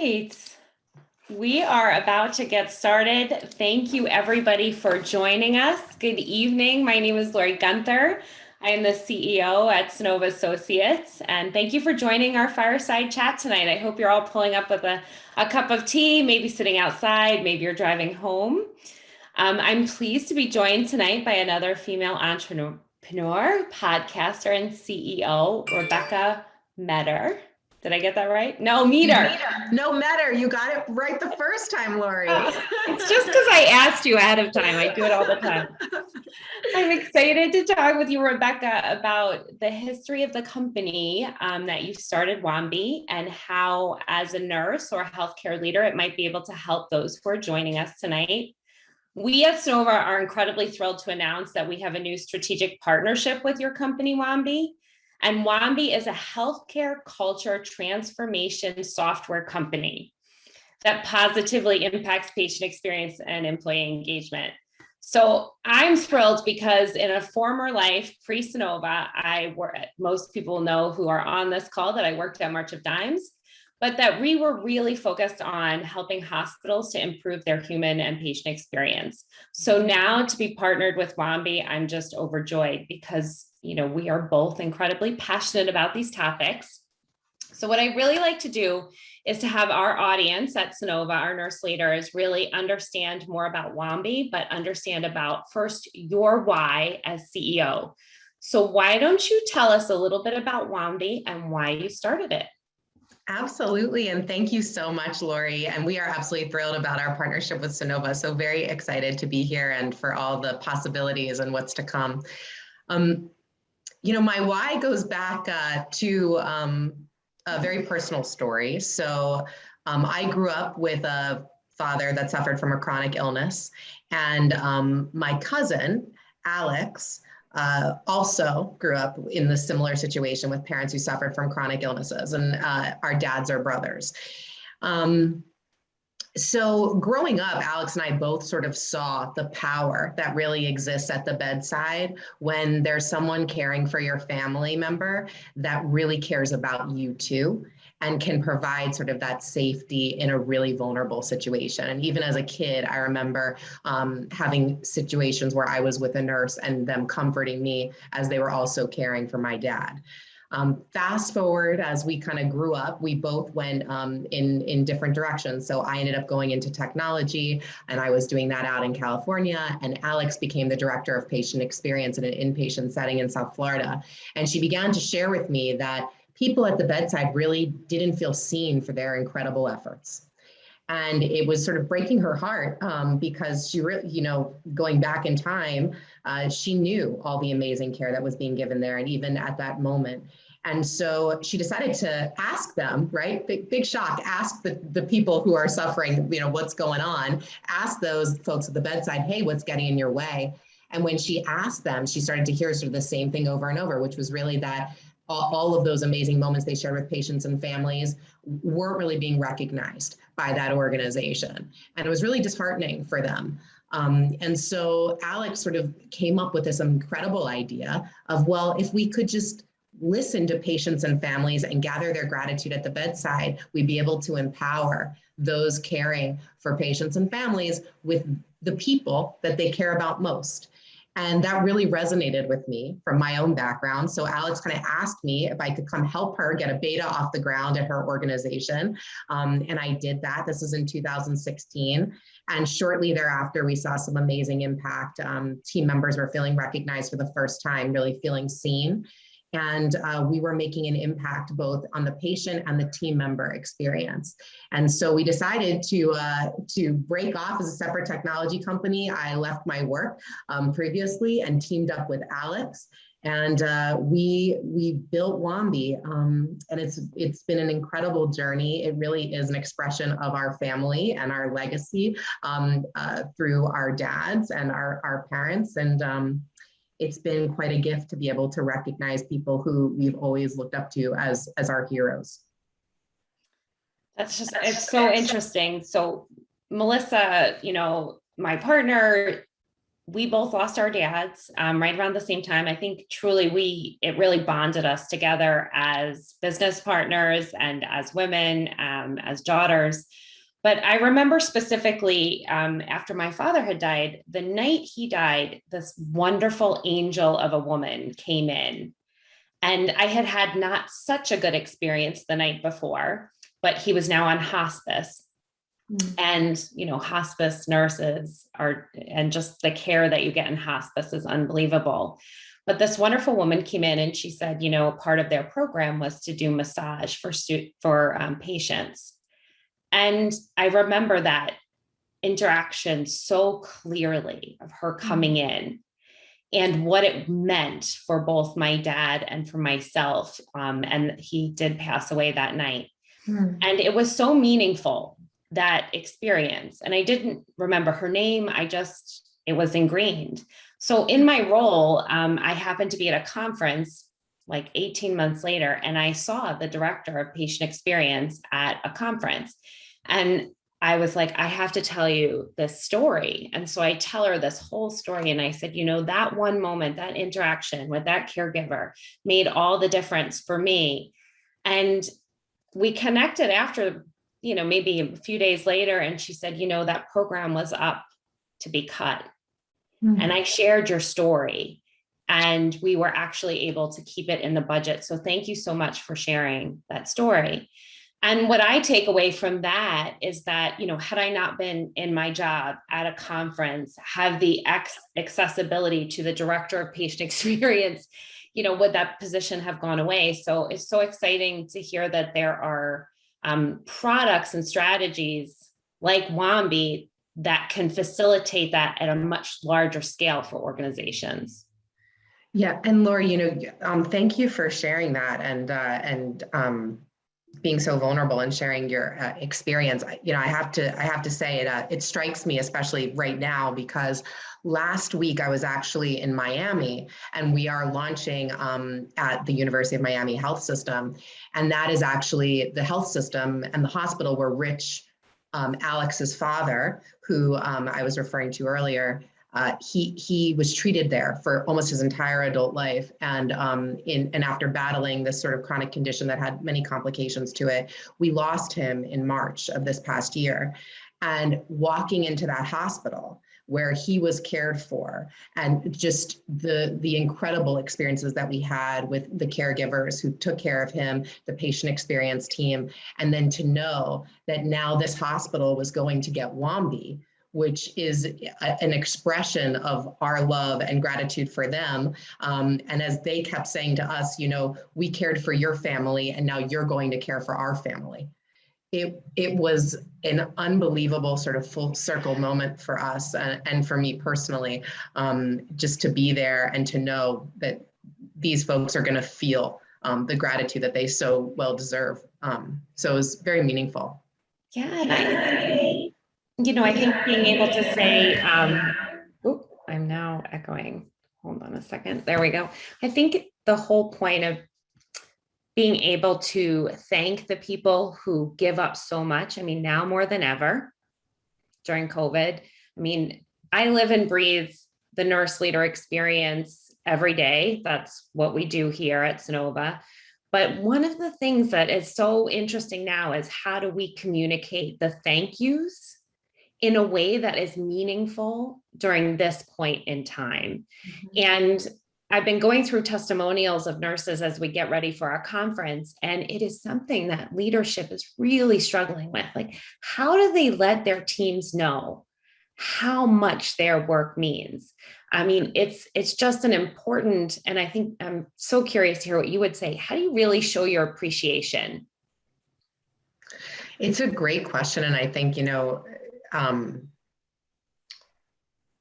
right. We are about to get started. Thank you everybody for joining us. Good evening. My name is Lori Gunther. I am the CEO at Synova Associates, and thank you for joining our Fireside chat tonight. I hope you're all pulling up with a cup of tea, maybe sitting outside, maybe you're driving home. I'm pleased to be joined tonight by another female entrepreneur, podcaster, and CEO, Rebecca Metter. Did I get that right? No, Meter. No, Metter. You got it right the first time, Lori. It's just because I asked you ahead of time. I do it all the time. I'm excited to talk with you, Rebecca, about the history of the company that you started, Wambi, and how, as a nurse or a healthcare leader, it might be able to help those who are joining us tonight. We at Synova are incredibly thrilled to announce that we have a new strategic partnership with your company, Wambi. And Wambi is a healthcare culture transformation software company that positively impacts patient experience and employee engagement. So I'm thrilled because in a former life, pre-Synova, most people know who are on this call that I worked at March of Dimes, but that we were really focused on helping hospitals to improve their human and patient experience. So now to be partnered with Wambi, I'm just overjoyed because we are both incredibly passionate about these topics. So what I really like to do is to have our audience at Synova, our nurse leaders, really understand more about Wambi, but understand about first your why as CEO. So why don't you tell us a little bit about Wambi and why you started it? Absolutely. And thank you so much, Lori. And we are absolutely thrilled about our partnership with Synova. So very excited to be here and for all the possibilities and what's to come. My why goes back to a very personal story. So I grew up with a father that suffered from a chronic illness. And my cousin, Alex, also grew up in the similar situation with parents who suffered from chronic illnesses, and our dads are brothers. So growing up, Alex and I both sort of saw the power that really exists at the bedside when there's someone caring for your family member that really cares about you too, and can provide sort of that safety in a really vulnerable situation. And even as a kid, I remember having situations where I was with a nurse and them comforting me as they were also caring for my dad. Fast forward, as we kind of grew up, we both went in different directions. So I ended up going into technology, and I was doing that out in California. And Alex became the director of patient experience in an inpatient setting in South Florida. And she began to share with me that people at the bedside really didn't feel seen for their incredible efforts. And it was sort of breaking her heart because she really, going back in time, she knew all the amazing care that was being given there. And even at that moment. And so she decided to ask them, right? Big shock, ask the people who are suffering, what's going on, ask those folks at the bedside, hey, what's getting in your way? And when she asked them, she started to hear sort of the same thing over and over, which was really that all of those amazing moments they shared with patients and families weren't really being recognized by that organization. And it was really disheartening for them. And so Alex sort of came up with this incredible idea of, well, if we could just listen to patients and families and gather their gratitude at the bedside, we'd be able to empower those caring for patients and families with the people that they care about most. And that really resonated with me from my own background. So Alex kind of asked me if I could come help her get a beta off the ground at her organization. And I did that. This was in 2016. And shortly thereafter, we saw some amazing impact. Team members were feeling recognized for the first time, really feeling seen. And we were making an impact both on the patient and the team member experience. And so we decided to break off as a separate technology company. I left my work previously and teamed up with Alex. And we built Wambi, and it's been an incredible journey. It really is an expression of our family and our legacy through our dads and our parents. And it's been quite a gift to be able to recognize people who we've always looked up to as our heroes. It's so interesting. So Melissa, my partner, we both lost our dads right around the same time. I think truly it really bonded us together as business partners and as women, as daughters. But I remember specifically after my father had died, the night he died, this wonderful angel of a woman came in. And I had had not such a good experience the night before, but he was now on hospice. And, hospice nurses and just the care that you get in hospice is unbelievable. But this wonderful woman came in and she said, part of their program was to do massage for patients. And I remember that interaction so clearly of her coming in and what it meant for both my dad and for myself. And he did pass away that night. And it was so meaningful, that experience. And I didn't remember her name. It was ingrained. So in my role, I happened to be at a conference like 18 months later, and I saw the director of patient experience at a conference. And I was like, I have to tell you this story. And so I tell her this whole story. And I said, that one moment, that interaction with that caregiver made all the difference for me. And we connected after, maybe a few days later. And she said, that program was up to be cut. And I shared your story and we were actually able to keep it in the budget. So thank you so much for sharing that story. And what I take away from that is that, had I not been in my job at a conference, have the accessibility to the director of patient experience, would that position have gone away? So it's so exciting to hear that there are products and strategies like Wambi that can facilitate that at a much larger scale for organizations. Yeah, and Lori, thank you for sharing that and being so vulnerable and sharing your experience. I have to say it strikes me, especially right now, because last week I was actually in Miami and we are launching at the University of Miami Health System. And that is actually the health system and the hospital where Rich, Alex's father, who I was referring to earlier, he was treated there for almost his entire adult life. And after battling this sort of chronic condition that had many complications to it, we lost him in March of this past year. And walking into that hospital where he was cared for and just the incredible experiences that we had with the caregivers who took care of him, the patient experience team, and then to know that now this hospital was going to get Wambi, which is an expression of our love and gratitude for them. And as they kept saying to us, we cared for your family and now you're going to care for our family. It was an unbelievable sort of full circle moment for us and for me personally, just to be there and to know that these folks are going to feel the gratitude that they so well deserve. So it was very meaningful. Yeah, and I think being able to say, I'm now echoing. Hold on a second. There we go. I think the whole point of being able to thank the people who give up so much. Now more than ever during COVID. I live and breathe the nurse leader experience every day. That's what we do here at Synova. But one of the things that is so interesting now is how do we communicate the thank yous in a way that is meaningful during this point in time. And I've been going through testimonials of nurses as we get ready for our conference, and it is something that leadership is really struggling with. Like, how do they let their teams know how much their work means? It's just an important, and I think I'm so curious to hear what you would say. How do you really show your appreciation? It's a great question. And I think,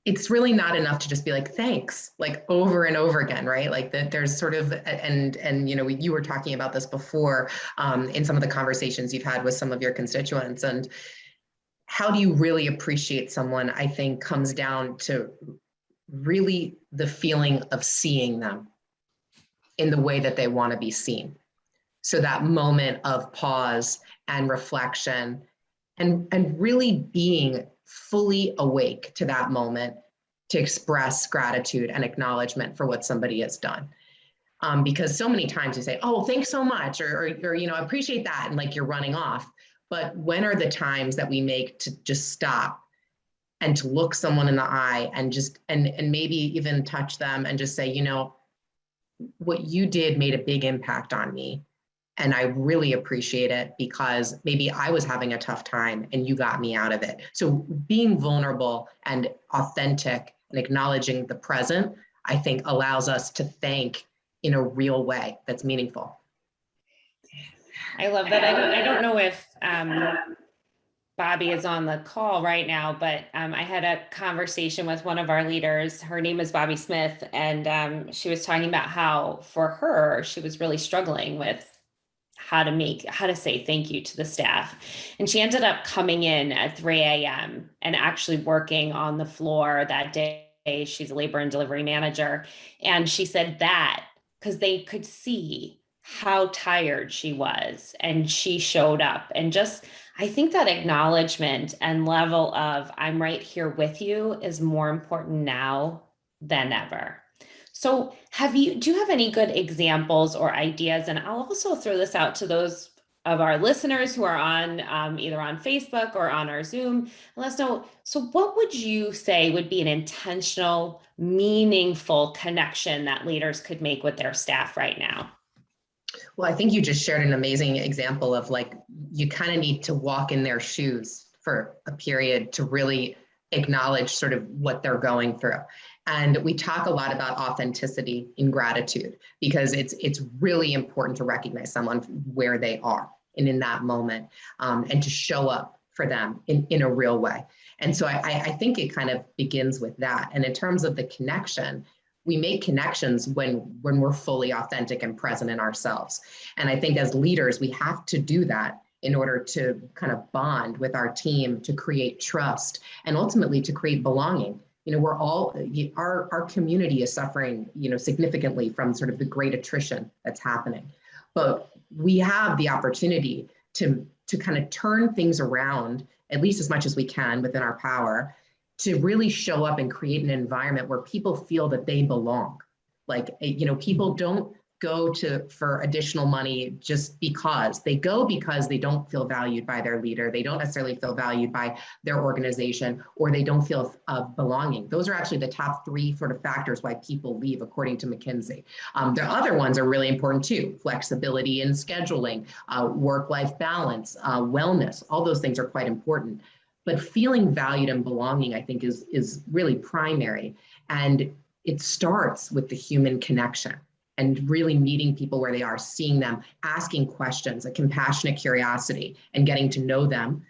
it's really not enough to just be like, thanks, like over and over again, right? Like that there's sort of, and you were talking about this before in some of the conversations you've had with some of your constituents. And how do you really appreciate someone, I think, comes down to really the feeling of seeing them in the way that they want to be seen. So that moment of pause and reflection and really being fully awake to that moment to express gratitude and acknowledgement for what somebody has done. Because so many times you say, oh, thanks so much, or I appreciate that, and like you're running off. But when are the times that we make to just stop and to look someone in the eye and just, and maybe even touch them and just say, what you did made a big impact on me. And I really appreciate it because maybe I was having a tough time and you got me out of it. So being vulnerable and authentic and acknowledging the present, I think allows us to thank in a real way that's meaningful. I love that. I don't know if Bobby is on the call right now, but I had a conversation with one of our leaders. Her name is Bobby Smith, and she was talking about how for her, she was really struggling with how to say thank you to the staff. And she ended up coming in at 3 a.m. and actually working on the floor that day. She's a labor and delivery manager. And she said that because they could see how tired she was, and she showed up. And just, I think that acknowledgement and level of I'm right here with you is more important now than ever. So do you have any good examples or ideas? And I'll also throw this out to those of our listeners who are on either on Facebook or on our Zoom. Let us know. So what would you say would be an intentional, meaningful connection that leaders could make with their staff right now? Well, I think you just shared an amazing example of like, you kind of need to walk in their shoes for a period to really acknowledge sort of what they're going through. And we talk a lot about authenticity in gratitude because it's really important to recognize someone where they are and in that moment, and to show up for them in a real way. And so I think it kind of begins with that. And in terms of the connection, we make connections when we're fully authentic and present in ourselves. And I think as leaders, we have to do that in order to kind of bond with our team, to create trust, and ultimately to create belonging. We're all, our community is suffering, significantly from sort of the great attrition that's happening. But we have the opportunity to kind of turn things around, at least as much as we can within our power, to really show up and create an environment where people feel that they belong. Like, people don't go for additional money just because. They go because they don't feel valued by their leader. They don't necessarily feel valued by their organization, or they don't feel belonging. Those are actually the top 3 sort of factors why people leave, according to McKinsey. The other ones are really important too. Flexibility in scheduling, work-life balance, wellness, all those things are quite important. But feeling valued and belonging, I think, is really primary. And it starts with the human connection and really meeting people where they are, seeing them, asking questions, a compassionate curiosity, and getting to know them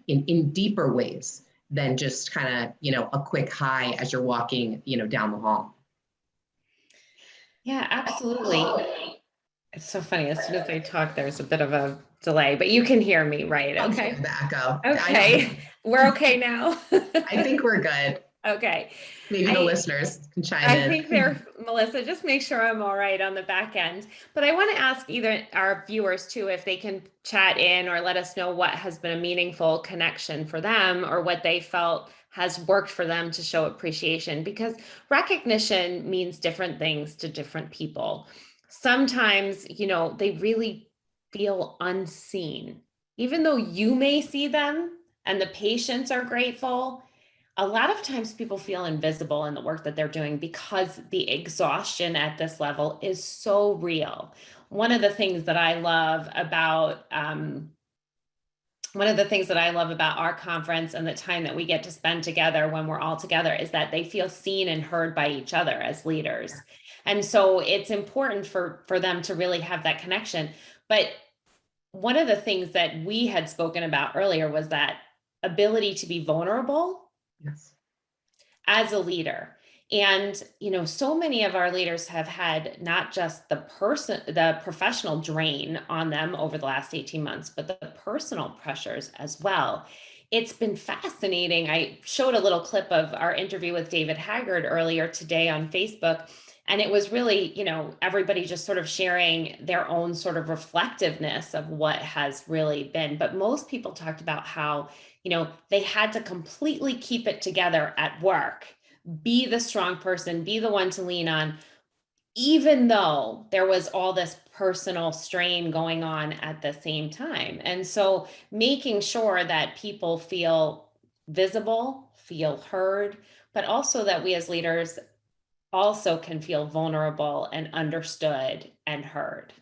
in deeper ways than just kind of, a quick hi as you're walking, down the hall. Yeah, absolutely. It's so funny. As soon as I talk, there's a bit of a delay, but you can hear me, right? Okay. The echo. Okay. We're okay now. I think we're good. Okay. Maybe the listeners can chime in. I think Melissa, just make sure I'm all right on the back end. But I want to ask either our viewers too, if they can chat in or let us know what has been a meaningful connection for them or what they felt has worked for them to show appreciation, because recognition means different things to different people. Sometimes, they really feel unseen, even though you may see them and the patients are grateful. A lot of times people feel invisible in the work that they're doing because the exhaustion at this level is so real. One of the things that I love about our conference and the time that we get to spend together when we're all together is that they feel seen and heard by each other as leaders. And so it's important for them to really have that connection. But one of the things that we had spoken about earlier was that ability to be vulnerable. Yes. As a leader. And, so many of our leaders have had not just the professional drain on them over the last 18 months, but the personal pressures as well. It's been fascinating. I showed a little clip of our interview with David Haggard earlier today on Facebook. And it was really, everybody just sort of sharing their own sort of reflectiveness of what has really been. But most people talked about how, they had to completely keep it together at work, be the strong person, be the one to lean on, even though there was all this personal strain going on at the same time. And so making sure that people feel visible, feel heard, but also that we as leaders also can feel vulnerable and understood and heard.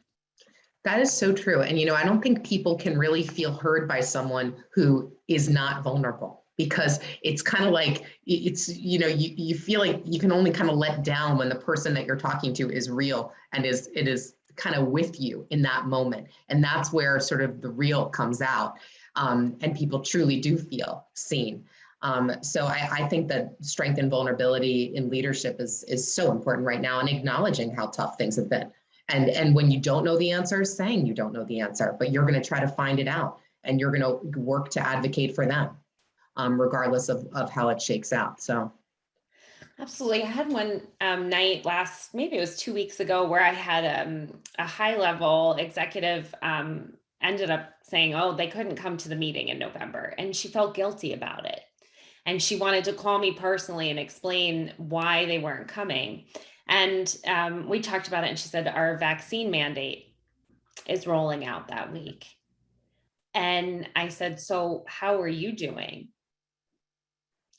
That is so true. And, I don't think people can really feel heard by someone who is not vulnerable, because it's kind of like, you feel like you can only kind of let down when the person that you're talking to is real and it is kind of with you in that moment. And that's where sort of the real comes out. And people truly do feel seen. So I think that strength and vulnerability in leadership is so important right now, and acknowledging how tough things have been. And when you don't know the answer, saying you don't know the answer, but you're going to try to find it out, and you're going to work to advocate for them, regardless of how it shakes out. So. Absolutely. I had one night maybe it was 2 weeks ago, where I had a high level executive ended up saying, oh, they couldn't come to the meeting in November. And she felt guilty about it. And she wanted to call me personally and explain why they weren't coming. And we talked about it, and she said, our vaccine mandate is rolling out that week. And I said, so how are you doing?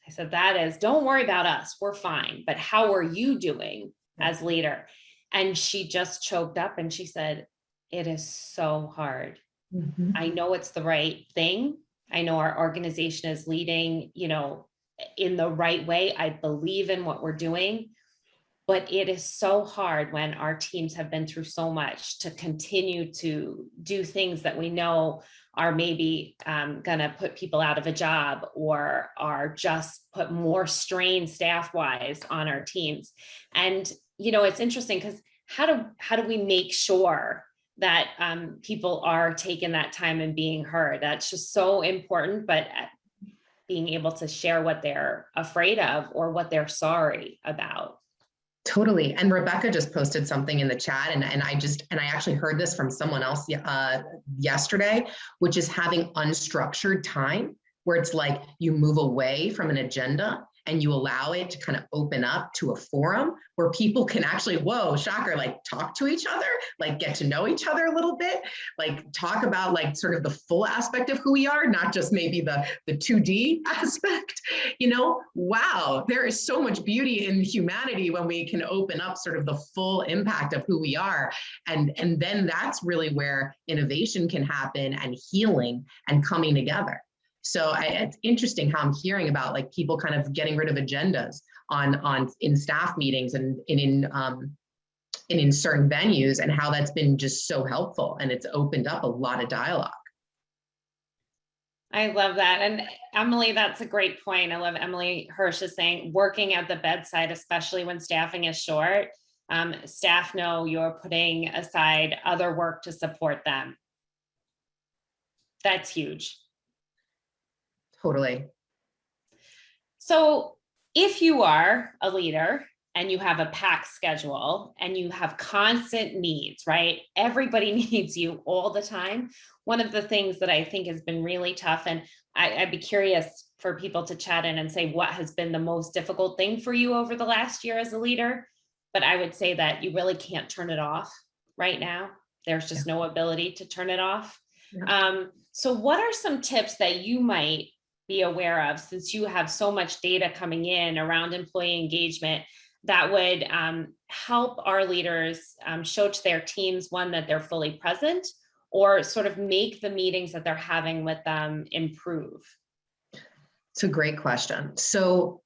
I said, don't worry about us, we're fine, but how are you doing as leader? And she just choked up and she said, it is so hard. Mm-hmm. I know it's the right thing. I know our organization is leading, in the right way. I believe in what we're doing, but it is so hard when our teams have been through so much to continue to do things that we know are maybe going to put people out of a job, or are just put more strain staff-wise on our teams. And, it's interesting, because how do we make sure that people are taking that time and being heard? That's just so important. But being able to share what they're afraid of or what they're sorry about. Totally. And Rebecca just posted something in the chat, and I actually heard this from someone else yesterday, which is having unstructured time, where it's like you move away from an agenda and you allow it to kind of open up to a forum where people can actually, whoa, shocker, like talk to each other, like get to know each other a little bit, like talk about like sort of the full aspect of who we are, not just maybe the 2D aspect. Wow, there is so much beauty in humanity when we can open up sort of the full impact of who we are. And then that's really where innovation can happen, and healing and coming together. So it's interesting how I'm hearing about like people kind of getting rid of agendas in staff meetings and in certain venues, and how that's been just so helpful, and it's opened up a lot of dialogue. I love that. And Emily, that's a great point. I love Emily Hirsch is saying, working at the bedside, especially when staffing is short, staff know you're putting aside other work to support them. That's huge. Totally. So if you are a leader and you have a packed schedule and you have constant needs, right? Everybody needs you all the time. One of the things that I think has been really tough, and I'd be curious for people to chat in and say what has been the most difficult thing for you over the last year as a leader. But I would say that you really can't turn it off right now. There's just no ability to turn it off. Yeah. So what are some tips that you might be aware of, since you have so much data coming in around employee engagement, that would help our leaders show to their teams, one, that they're fully present, or sort of make the meetings that they're having with them improve? It's a great question. So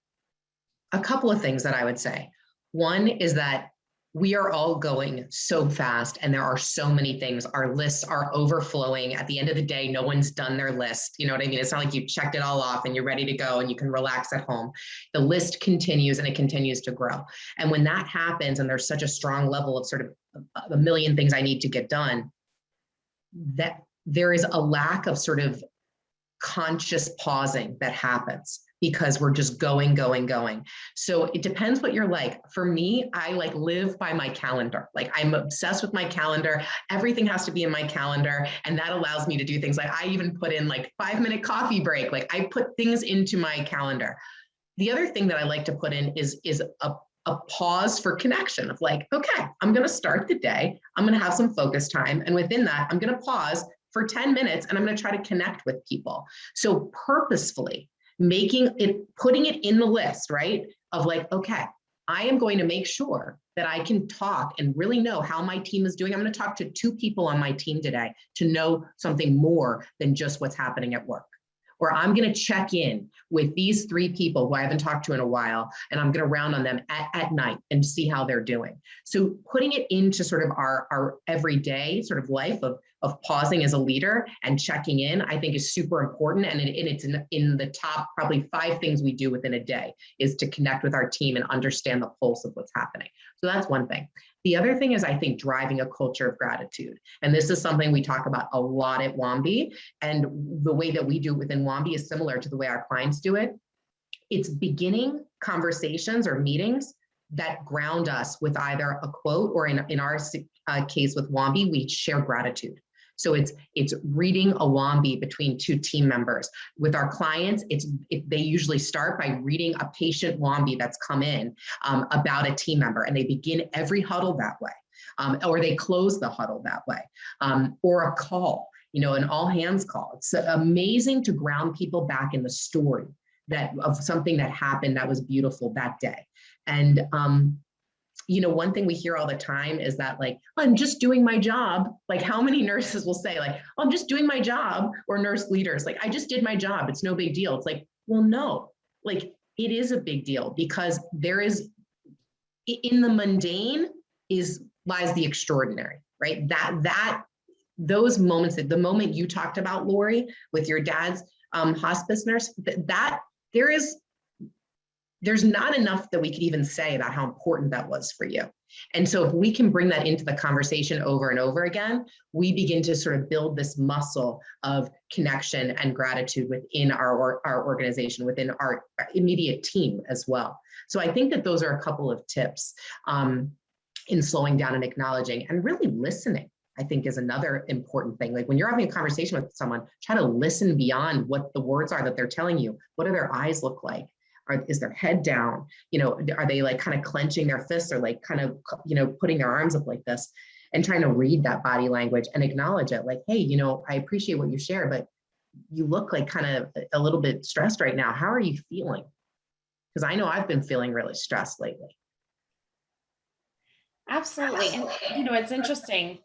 a couple of things that I would say. One is that we are all going so fast, and there are so many things. Our lists are overflowing. At the end of the day, no one's done their list. You know what I mean? It's not like you checked it all off and you're ready to go and you can relax at home. The list continues, and it continues to grow. And when that happens, and there's such a strong level of sort of a million things I need to get done, that there is a lack of sort of conscious pausing that happens, because we're just going. So it depends what you're like. For me, I like live by my calendar. Like I'm obsessed with my calendar. Everything has to be in my calendar. And that allows me to do things like I even put in like 5-minute coffee break. Like I put things into my calendar. The other thing that I like to put in is a pause for connection of like, okay, I'm going to start the day. I'm going to have some focus time. And within that, I'm going to pause for 10 minutes and I'm going to try to connect with people. So purposefully putting it in the list, right? Of like, okay, I am going to make sure that I can talk and really know how my team is doing. I'm going to talk to 2 people on my team today to know something more than just what's happening at work. Or I'm going to check in with these 3 people who I haven't talked to in a while, and I'm going to round on them at night and see how they're doing. So putting it into sort of our everyday sort of life of pausing as a leader and checking in, I think is super important. And it's in the top probably 5 things we do within a day is to connect with our team and understand the pulse of what's happening. So that's one thing. The other thing is, I think, driving a culture of gratitude. And this is something we talk about a lot at Wambi. And the way that we do it within Wambi is similar to the way our clients do it. It's beginning conversations or meetings that ground us with either a quote or in our case with Wambi, we share gratitude. So it's reading a Wambi between 2 team members. With our clients, they usually start by reading a patient Wambi that's come in about a team member, and they begin every huddle that way, or they close the huddle that way, or a call, an all hands call. It's amazing to ground people back in the story of something that happened that was beautiful that day. And one thing we hear all the time is that, like, I'm just doing my job. Like, how many nurses will say, like, oh, I'm just doing my job, or nurse leaders, like, I just did my job. It's no big deal. It's like, well, no, like, it is a big deal, because there is, in the mundane lies the extraordinary, right? Those moments, the moment you talked about, Lori, with your dad's hospice nurse, there's not enough that we could even say about how important that was for you. And so if we can bring that into the conversation over and over again, we begin to sort of build this muscle of connection and gratitude within our organization, within our immediate team as well. So I think that those are a couple of tips in slowing down and acknowledging, and really listening, I think, is another important thing. Like, when you're having a conversation with someone, try to listen beyond what the words are that they're telling you. What do their eyes look like? Is their head down? Are they like kind of clenching their fists, or like kind of, putting their arms up like this, and trying to read that body language and acknowledge it. Like, hey, I appreciate what you share, but you look like kind of a little bit stressed right now. How are you feeling? Because I know I've been feeling really stressed lately. Absolutely. And, it's interesting.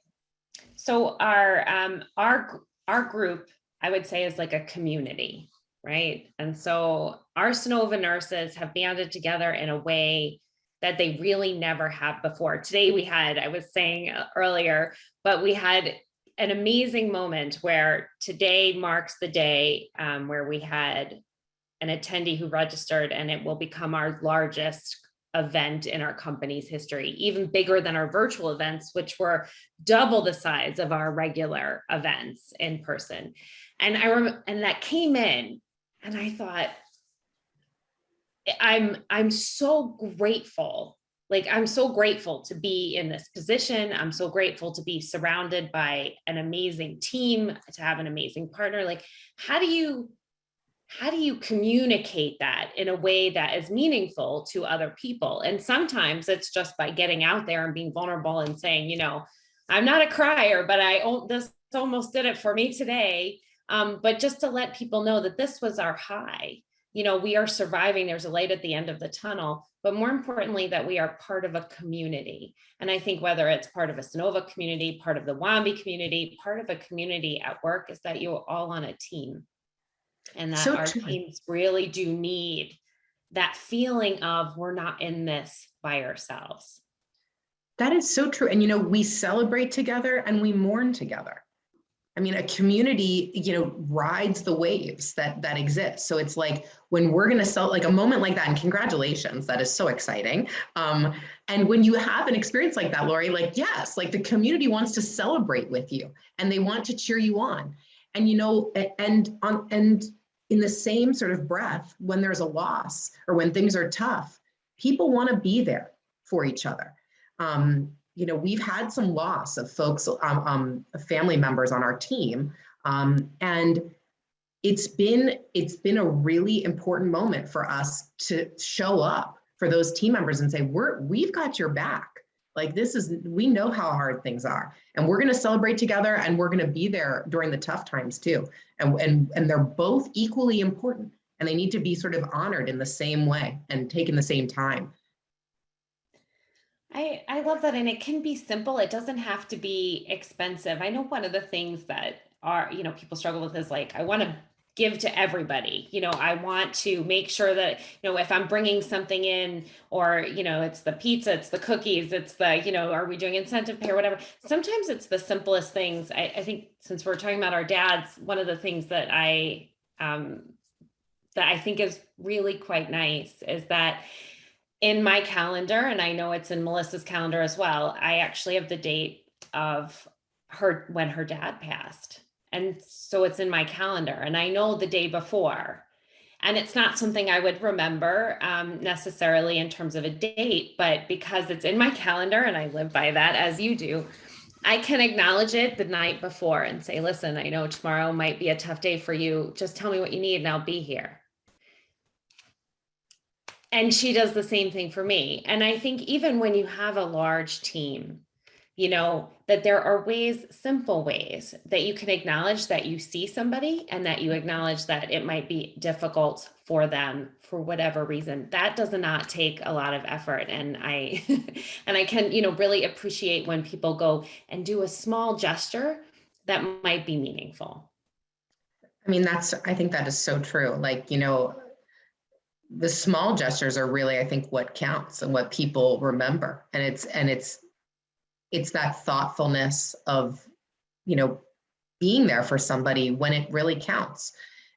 So our group, I would say, is like a community, right? And so our Synova nurses have banded together in a way that they really never have before. Today I was saying earlier, but we had an amazing moment where today marks the day where we had an attendee who registered, and it will become our largest event in our company's history, even bigger than our virtual events, which were double the size of our regular events in person. And I remember, and that came in, and I thought, I'm so grateful. Like, I'm so grateful to be in this position. I'm so grateful to be surrounded by an amazing team, to have an amazing partner. Like, how do you communicate that in a way that is meaningful to other people? And sometimes it's just by getting out there and being vulnerable and saying, I'm not a crier, but this almost did it for me today. But just to let people know that this was our high. We are surviving. There's a light at the end of the tunnel, but more importantly, that we are part of a community. And I think whether it's part of a Synova community, part of the Wambi community, part of a community at work, is that you're all on a team. And that our teams really do need that feeling of, we're not in this by ourselves. That is so true. And, we celebrate together and we mourn together. I mean, a community, rides the waves that exist. So it's like, when we're going to sell, like, a moment like that, and congratulations, that is so exciting. And when you have an experience like that, Lori, like, yes, like, the community wants to celebrate with you and they want to cheer you on. And, and in the same sort of breath, when there's a loss or when things are tough, people want to be there for each other. We've had some loss of folks, family members on our team. And it's been a really important moment for us to show up for those team members and say, we've got your back. Like we know how hard things are, and we're going to celebrate together, and we're going to be there during the tough times too. And they're both equally important, and they need to be sort of honored in the same way and taken the same time. I love that. And it can be simple. It doesn't have to be expensive. I know one of the things that people struggle with is like, I want to give to everybody. I want to make sure that, if I'm bringing something in, or, it's the pizza, it's the cookies, it's the, are we doing incentive pay or whatever? Sometimes it's the simplest things. I think since we're talking about our dads, one of the things that I think is really quite nice is that in my calendar, and I know it's in Melissa's calendar as well, I actually have the date of when her dad passed. And so it's in my calendar, and I know the day before. And it's not something I would remember necessarily in terms of a date, but because it's in my calendar and I live by that, as you do, I can acknowledge it the night before and say, listen, I know tomorrow might be a tough day for you. Just tell me what you need and I'll be here. And she does the same thing for me. And I think even when you have a large team, that there are simple ways that you can acknowledge that you see somebody and that you acknowledge that it might be difficult for them for whatever reason. That does not take a lot of effort. And I can, really appreciate when people go and do a small gesture that might be meaningful. I mean, I think that is so true. Like, the small gestures are really, I think, what counts and what people remember. And it's that thoughtfulness of, being there for somebody when it really counts.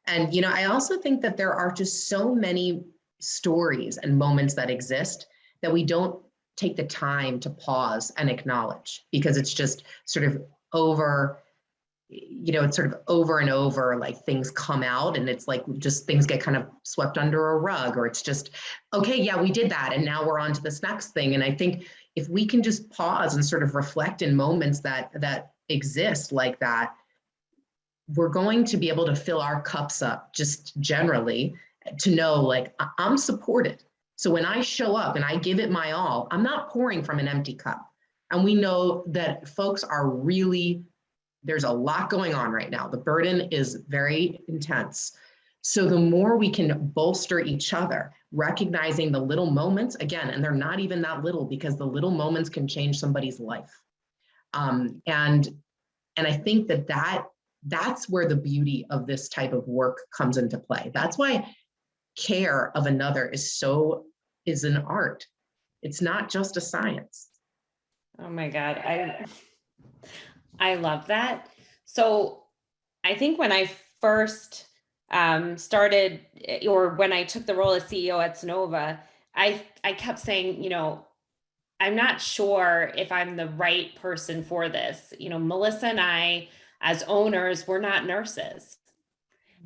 And, I also think that there are just so many stories and moments that exist that we don't take the time to pause and acknowledge, because it's just sort of it's sort of over and over, like things come out and it's like just things get kind of swept under a rug, or it's just, okay, yeah, we did that, and now we're on to this next thing. And I think if we can just pause and sort of reflect in moments that exist like that, we're going to be able to fill our cups up just generally to know, like, I'm supported. So when I show up and I give it my all, I'm not pouring from an empty cup. And we know that folks are there's a lot going on right now. The burden is very intense. So the more we can bolster each other, recognizing the little moments, again, and they're not even that little, because the little moments can change somebody's life. And I think that's where the beauty of this type of work comes into play. That's why care of another is an art. It's not just a science. Oh my God. I love that. So I think when I first started, or when I took the role as CEO at Synova, I kept saying, I'm not sure if I'm the right person for this. Melissa and I, as owners, we're not nurses.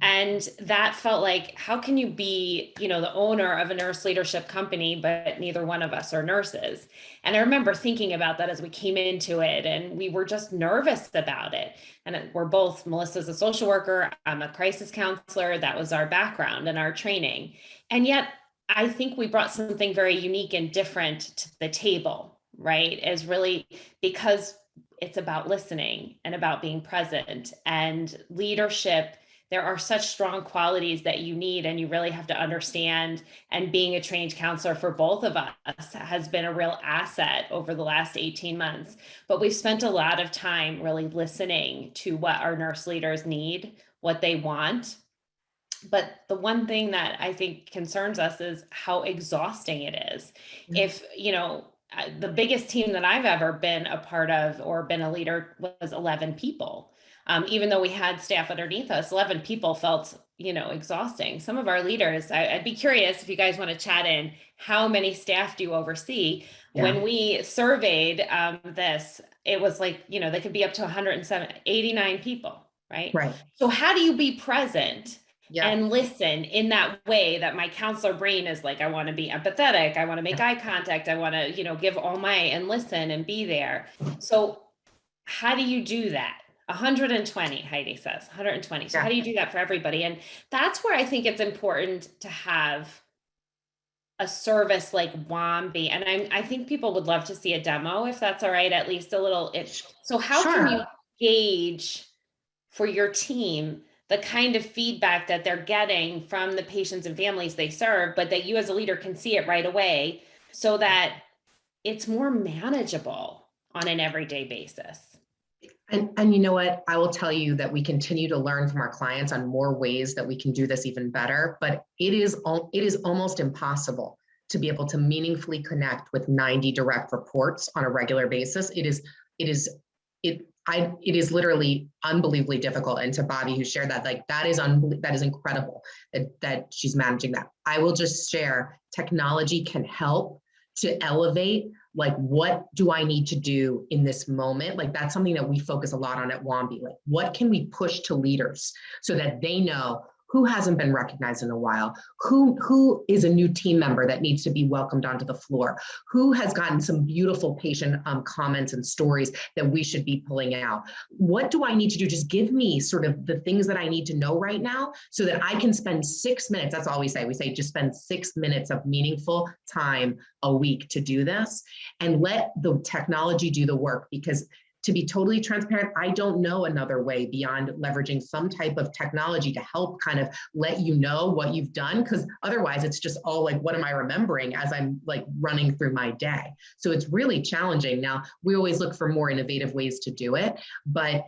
And that felt like, how can you be, the owner of a nurse leadership company, but neither one of us are nurses? And I remember thinking about that as we came into it, and we were just nervous about it. And Melissa's a social worker, I'm a crisis counselor. That was our background and our training. And yet I think we brought something very unique and different to the table, right? Is really because it's about listening and about being present and leadership. There are such strong qualities that you need, and you really have to understand. And being a trained counselor for both of us has been a real asset over the last 18 months. But we've spent a lot of time really listening to what our nurse leaders need, what they want. But the one thing that I think concerns us is how exhausting it is. Mm-hmm. If, the biggest team that I've ever been a part of or been a leader was 11 people. Even though we had staff underneath us, 11 people felt, exhausting. Some of our leaders, I'd be curious if you guys want to chat in, how many staff do you oversee? Yeah. When we surveyed this, it was like, they could be up to 89 people, right? Right. So how do you be present? Yeah. And listen in that way that my counselor brain is like, I want to be empathetic. I want to make eye contact. I want to, give all and listen and be there. So how do you do that? 120, Heidi says, 120. So Yeah. how do you do that for everybody? And that's where I think it's important to have a service like Wambi. And I think people would love to see a demo, if that's all right, at least a little. So how can you gauge for your team the kind of feedback that they're getting from the patients and families they serve, but that you as a leader can see it right away so that it's more manageable on an everyday basis? And you know what? I will tell you that we continue to learn from our clients on more ways that we can do this even better, but it is almost impossible to be able to meaningfully connect with 90 direct reports on a regular basis. It is literally unbelievably difficult. And to Bobby, who shared that, like, that is incredible that she's managing that. I will just share, technology can help to elevate, like, what do I need to do in this moment? Like, that's something that we focus a lot on at Wambi. Like, what can we push to leaders so that they know who hasn't been recognized in a while, who is a new team member that needs to be welcomed onto the floor, who has gotten some beautiful patient comments and stories that we should be pulling out. What do I need to do? Just give me sort of the things that I need to know right now so that I can spend 6 minutes. That's all we say. We say just spend 6 minutes of meaningful time a week to do this, and let the technology do the work. Because to be totally transparent, I don't know another way beyond leveraging some type of technology to help kind of let you know what you've done, because otherwise it's just all like, what am I remembering as I'm like running through my day? So it's really challenging. Now, we always look for more innovative ways to do it, but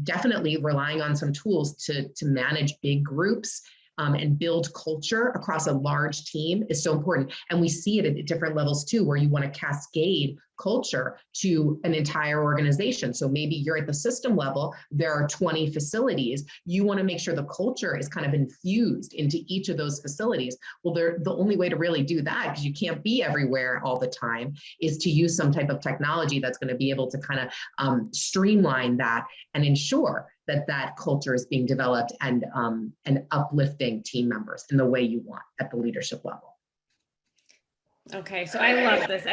definitely relying on some tools to manage big groups and build culture across a large team is so important. And we see it at different levels too, where you want to cascade culture to an entire organization. So maybe you're at the system level, there are 20 facilities. You want to make sure the culture is kind of infused into each of those facilities. Well, the only way to really do that, because you can't be everywhere all the time, is to use some type of technology that's going to be able to kind of streamline that and ensure that that culture is being developed and uplifting team members in the way you want at the leadership level. Okay, so I love this.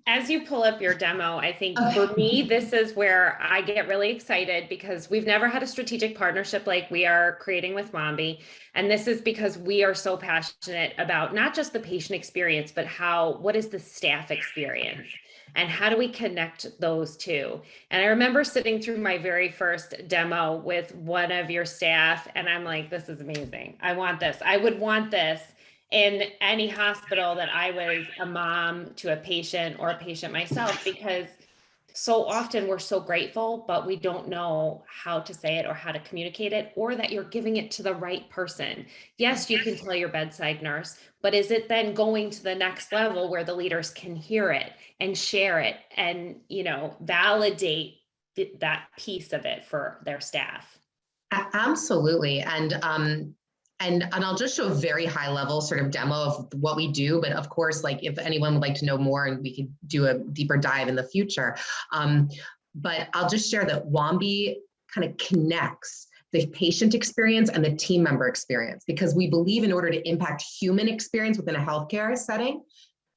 As you pull up your demo, I think for me, this is where I get really excited, because we've never had a strategic partnership like we are creating with Wambi. And this is because we are so passionate about not just the patient experience, but what is the staff experience? And how do we connect those two? And I remember sitting through my very first demo with one of your staff, and I'm like, this is amazing. I want this. I would want this in any hospital that I was a mom to a patient or a patient myself, because so often we're so grateful, but we don't know how to say it or how to communicate it, or that you're giving it to the right person. Yes, you can tell your bedside nurse, but is it then going to the next level where the leaders can hear it and share it and, validate that piece of it for their staff? Absolutely. And I'll just show a very high level sort of demo of what we do. But of course, like, if anyone would like to know more, and we could do a deeper dive in the future. But I'll just share that Wambi kind of connects the patient experience and the team member experience, because we believe in order to impact human experience within a healthcare setting,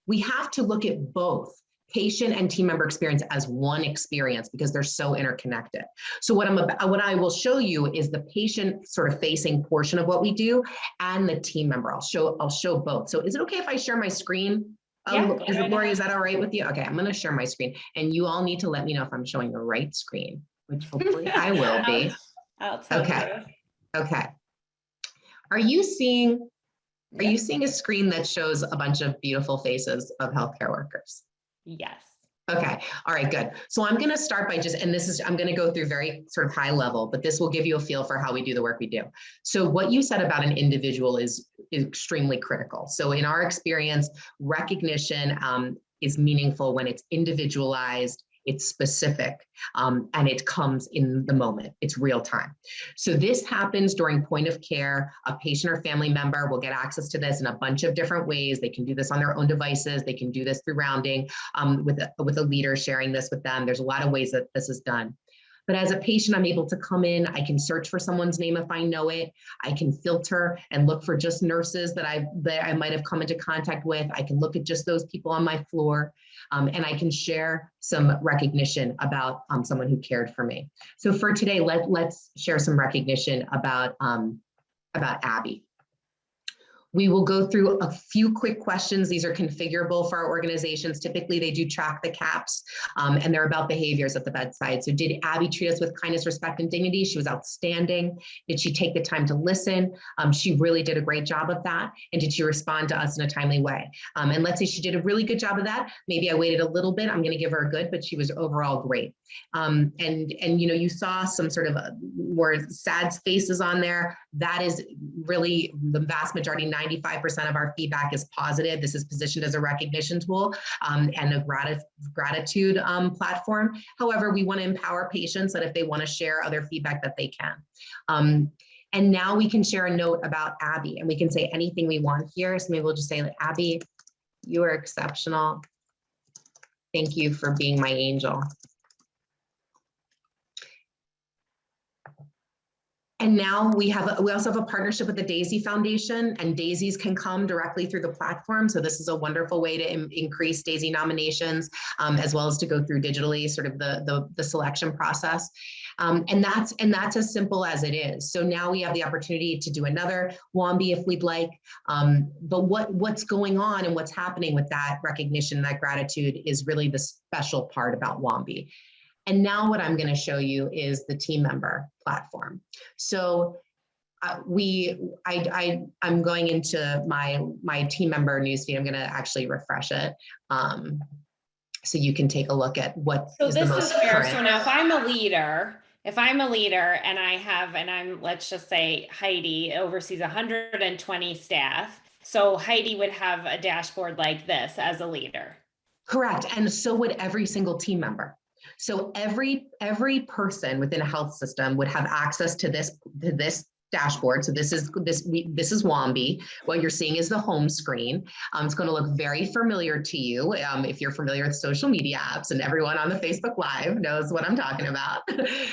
we have to look at both patient and team member experience as one experience, because they're so interconnected. So what I will show you is the patient sort of facing portion of what we do, and the team member. I'll show both. So is it okay if I share my screen? Yeah, Lori, is that all right with you? Okay, I'm going to share my screen, and you all need to let me know if I'm showing the right screen, which hopefully I will be. I'll tell you. Okay. Are you seeing a screen that shows a bunch of beautiful faces of healthcare workers? Yes. Okay. All right, good. So I'm going to start by I'm going to go through very sort of high level, but this will give you a feel for how we do the work we do. So what you said about an individual is extremely critical. So in our experience, recognition is meaningful when it's individualized, it's specific, and it comes in the moment. It's real time. So this happens during point of care. A patient or family member will get access to this in a bunch of different ways. They can do this on their own devices. They can do this through rounding with a leader sharing this with them. There's a lot of ways that this is done. But as a patient, I'm able to come in, I can search for someone's name if I know it. I can filter and look for just nurses that I might have come into contact with. I can look at just those people on my floor, and I can share some recognition about someone who cared for me. So for today, let's share some recognition about Abby. We will go through a few quick questions. These are configurable for our organizations. Typically, they do track the CAPS, and they're about behaviors at the bedside. So did Abby treat us with kindness, respect, and dignity? She was outstanding. Did she take the time to listen? She really did a great job of that. And did she respond to us in a timely way? And let's say she did a really good job of that. Maybe I waited a little bit. I'm going to give her a good, but she was overall great. And you know, you saw some sort of more sad faces on there. That is really the vast majority, 95% of our feedback is positive. This is positioned as a recognition tool and a gratitude platform. However, we want to empower patients that if they want to share other feedback that they can. And now we can share a note about Abby, and we can say anything we want here. So maybe we'll just say, like, Abby, you are exceptional. Thank you for being my angel. And now we also have a partnership with the Daisy Foundation, and daisies can come directly through the platform. So this is a wonderful way to increase daisy nominations, as well as to go through digitally sort of the selection process. And that's as simple as it is. So now we have the opportunity to do another Wambi if we'd like. But what's going on and what's happening with that recognition, that gratitude, is really the special part about Wambi. And now what I'm going to show you is the team member platform. So I'm going into my team member newsfeed. I'm going to actually refresh it, so you can take a look at what is the most current. So now if I'm a leader and I'm, let's just say Heidi oversees 120 staff. So Heidi would have a dashboard like this as a leader. Correct. And so would every single team member. So every person within a health system would have access to this dashboard. So this is Wambi. What you're seeing is the home screen. It's going to look very familiar to you if you're familiar with social media apps, and everyone on the Facebook Live knows what I'm talking about.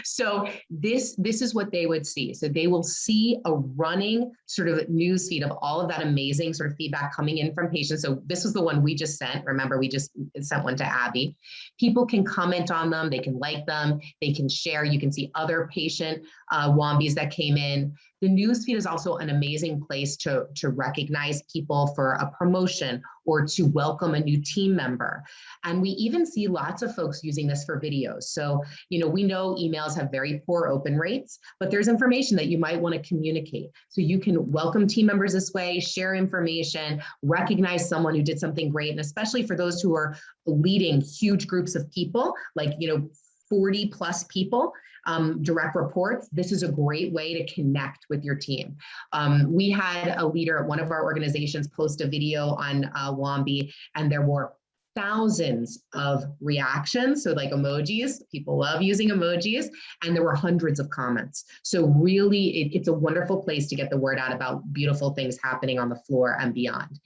So this is what they would see. So they will see a running sort of news feed of all of that amazing sort of feedback coming in from patients. So this was the one we just sent. Remember, we just sent one to Abby. People can comment on them. They can like them. They can share. You can see other patient Wambis that came in. The newsfeed is also an amazing place to recognize people for a promotion or to welcome a new team member. And we even see lots of folks using this for videos. So, you know, we know emails have very poor open rates, but there's information that you might want to communicate. So you can welcome team members this way, share information, recognize someone who did something great. And especially for those who are leading huge groups of people, like, you know, 40 plus people, direct reports, this is a great way to connect with your team. We had a leader at one of our organizations post a video on Wambi, and there were thousands of reactions. So like emojis, people love using emojis, and there were hundreds of comments. So really, it's a wonderful place to get the word out about beautiful things happening on the floor and beyond.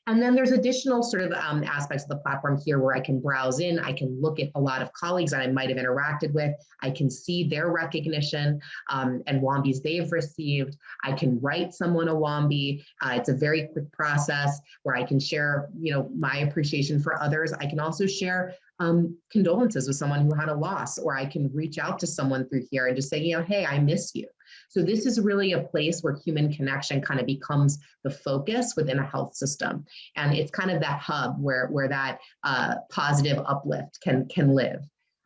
And then there's additional sort of aspects of the platform here where I can browse in. I can look at a lot of colleagues that I might have interacted with. I can see their recognition and Wambis they've received. I can write someone a Wambi. It's a very quick process where I can share, you know, my appreciation for others. I can also share condolences with someone who had a loss, or I can reach out to someone through here and just say, you know, hey, I miss you. So this is really a place where human connection kind of becomes the focus within a health system. And it's kind of that hub where that positive uplift can live.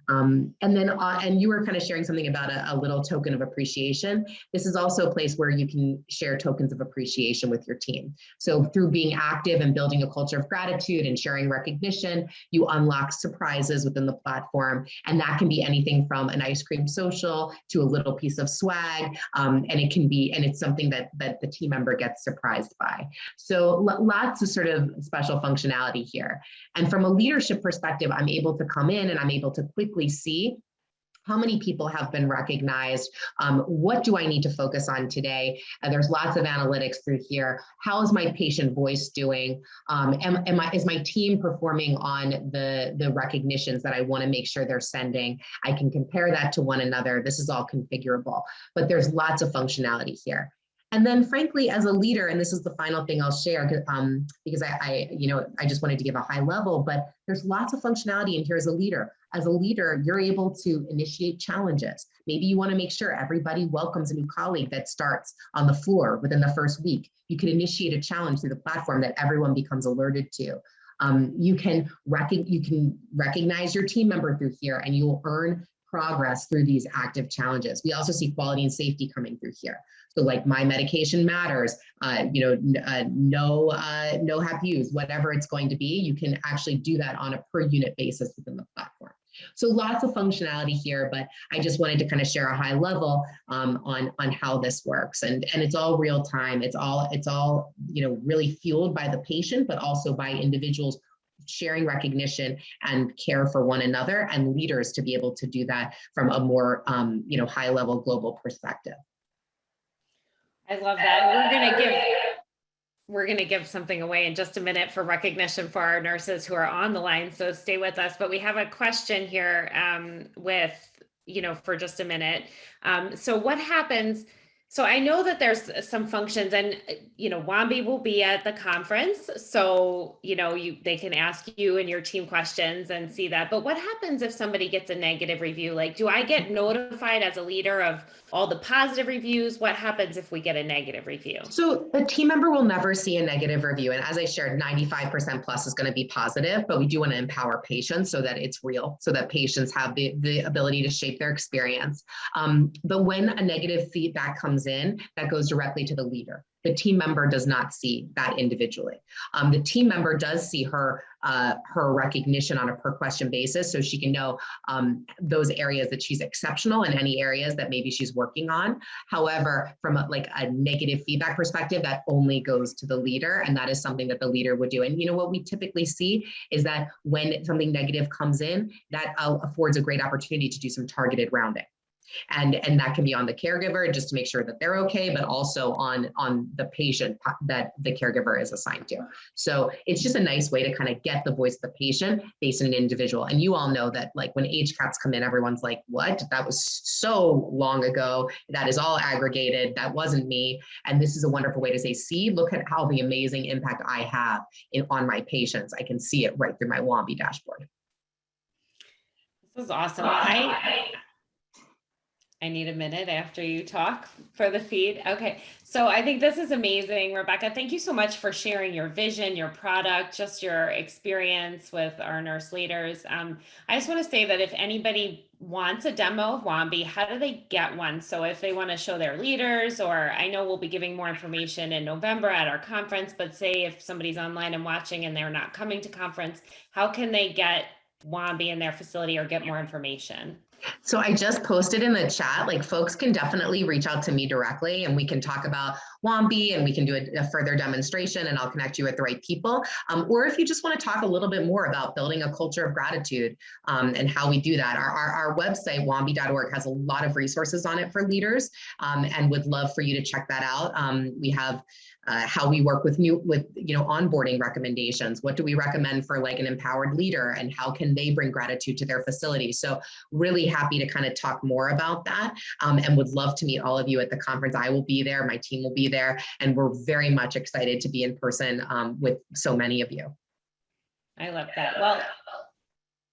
And you were kind of sharing something about a little token of appreciation. This is also a place where you can share tokens of appreciation with your team. So through being active and building a culture of gratitude and sharing recognition, you unlock surprises within the platform. And that can be anything from an ice cream social to a little piece of swag. And it's something that the team member gets surprised by. So lots of sort of special functionality here. And from a leadership perspective, I'm able to come in and I'm able to quickly see How many people have been recognized? What do I need to focus on today? There's lots of analytics through here. How is my patient voice doing? Is my team performing on the recognitions that I want to make sure they're sending? I can compare that to one another. This is all configurable, but there's lots of functionality here. And then frankly, as a leader, and this is the final thing I'll share, because I just wanted to give a high level, but there's lots of functionality in here as a leader. As a leader, you're able to initiate challenges. Maybe you want to make sure everybody welcomes a new colleague that starts on the floor within the first week. You can initiate a challenge through the platform that everyone becomes alerted to. You can recognize your team member through here, and you will earn progress through these active challenges. We also see quality and safety coming through here. So like my medication matters, no HAP use, whatever it's going to be, you can actually do that on a per unit basis within the platform. So lots of functionality here, but I just wanted to kind of share a high level on how this works. And it's all real time. It's all really fueled by the patient, but also by individuals sharing recognition and care for one another, and leaders to be able to do that from a more high level global perspective. I love that. We're going to give something away in just a minute for recognition for our nurses who are on the line. So stay with us. But we have a question here for just a minute. So what happens? So I know that there's some functions, and Wambi will be at the conference, so they can ask you and your team questions and see that. But what happens if somebody gets a negative review? Like, do I get notified as a leader of all the positive reviews? What happens if we get a negative review? So the team member will never see a negative review, and as I shared, 95% plus is going to be positive. But we do want to empower patients so that it's real, so that patients have the ability to shape their experience. But when a negative feedback comes in, that goes directly to the leader. The team member does not see that individually. The team member does see her recognition on a per question basis, so she can know those areas that she's exceptional and any areas that maybe she's working on. However, from a negative feedback perspective, that only goes to the leader, and that is something that the leader would do. And what we typically see is that when something negative comes in, that affords a great opportunity to do some targeted rounding. And that can be on the caregiver just to make sure that they're okay, but also on the patient that the caregiver is assigned to. So it's just a nice way to kind of get the voice of the patient based on an individual. And you all know that when age caps come in, everyone's like, what? That was so long ago. That is all aggregated. That wasn't me. And this is a wonderful way to say, see, look at how the amazing impact I have on my patients. I can see it right through my Wambi dashboard. This is awesome. I need a minute after you talk for the feed. Okay, so I think this is amazing. Rebecca, thank you so much for sharing your vision, your product, just your experience with our nurse leaders. I just want to say that if anybody wants a demo of Wambi, how do they get one? So if they want to show their leaders, or I know we'll be giving more information in November at our conference, but say if somebody's online and watching and they're not coming to conference, how can they get Wambi in their facility or get more information? So I just posted in the chat, folks can definitely reach out to me directly, and we can talk about Wambi, and we can do a further demonstration, and I'll connect you with the right people. Or if you just want to talk a little bit more about building a culture of gratitude and how we do that, our website, wambi.org, has a lot of resources on it for leaders, and would love for you to check that out. We have how we work with onboarding recommendations. What do we recommend for an empowered leader, and how can they bring gratitude to their facility? So really happy to kind of talk more about that, and would love to meet all of you at the conference. I will be there, my team will be there, and we're very much excited to be in person with so many of you. I love that. Well,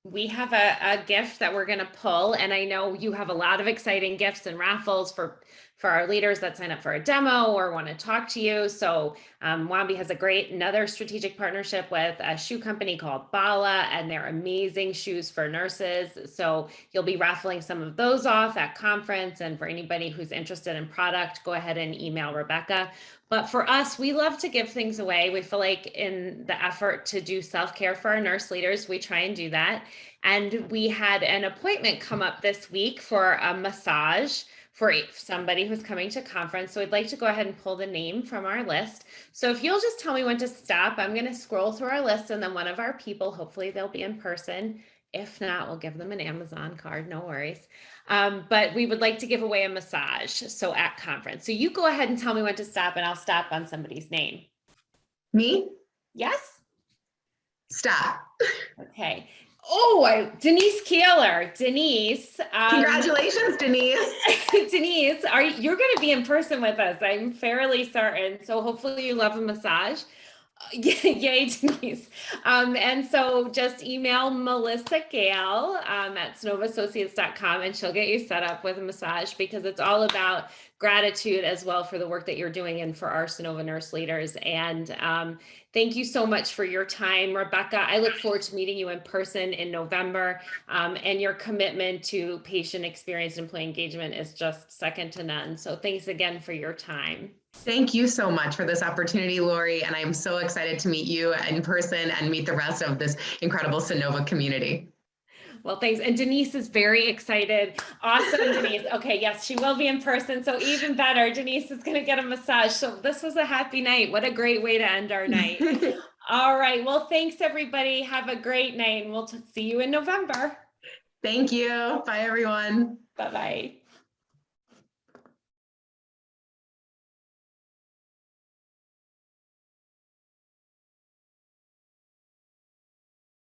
we have a gift that we're going to pull, and I know you have a lot of exciting gifts and raffles for our leaders that sign up for a demo or want to talk to you. So Wambi has another strategic partnership with a shoe company called Bala, and they're amazing shoes for nurses. So you'll be raffling some of those off at conference. And for anybody who's interested in product, go ahead and email Rebecca. But for us, we love to give things away. We feel like in the effort to do self-care for our nurse leaders, we try and do that. And we had an appointment come up this week for a massage for somebody who's coming to conference. So I'd like to go ahead and pull the name from our list. So if you'll just tell me when to stop, I'm going to scroll through our list, and then one of our people, hopefully they'll be in person, If not, we'll give them an Amazon card, no worries. But we would like to give away a massage, so at conference. So you go ahead and tell me when to stop, and I'll stop on somebody's name. Me? Yes? Stop. Okay. Oh, Denise Keeler. Denise. Congratulations, Denise. Denise, you're going to be in person with us, I'm fairly certain. So hopefully you love a massage. Yay, Denise. And so just email Melissa Gale at synovassociates.com and she'll get you set up with a massage, because it's all about gratitude as well for the work that you're doing and for our Synova nurse leaders. And thank you so much for your time, Rebecca. I look forward to meeting you in person in November. And your commitment to patient experience and employee engagement is just second to none. So thanks again for your time. Thank you so much for this opportunity, Lori. And I'm so excited to meet you in person and meet the rest of this incredible Synova community. Well, thanks. And Denise is very excited. Awesome, Denise. Okay, yes, she will be in person. So even better, Denise is going to get a massage. So this was a happy night. What a great way to end our night. All right. Well, thanks, everybody. Have a great night, and we'll see you in November. Thank you. Bye, everyone. Bye-bye.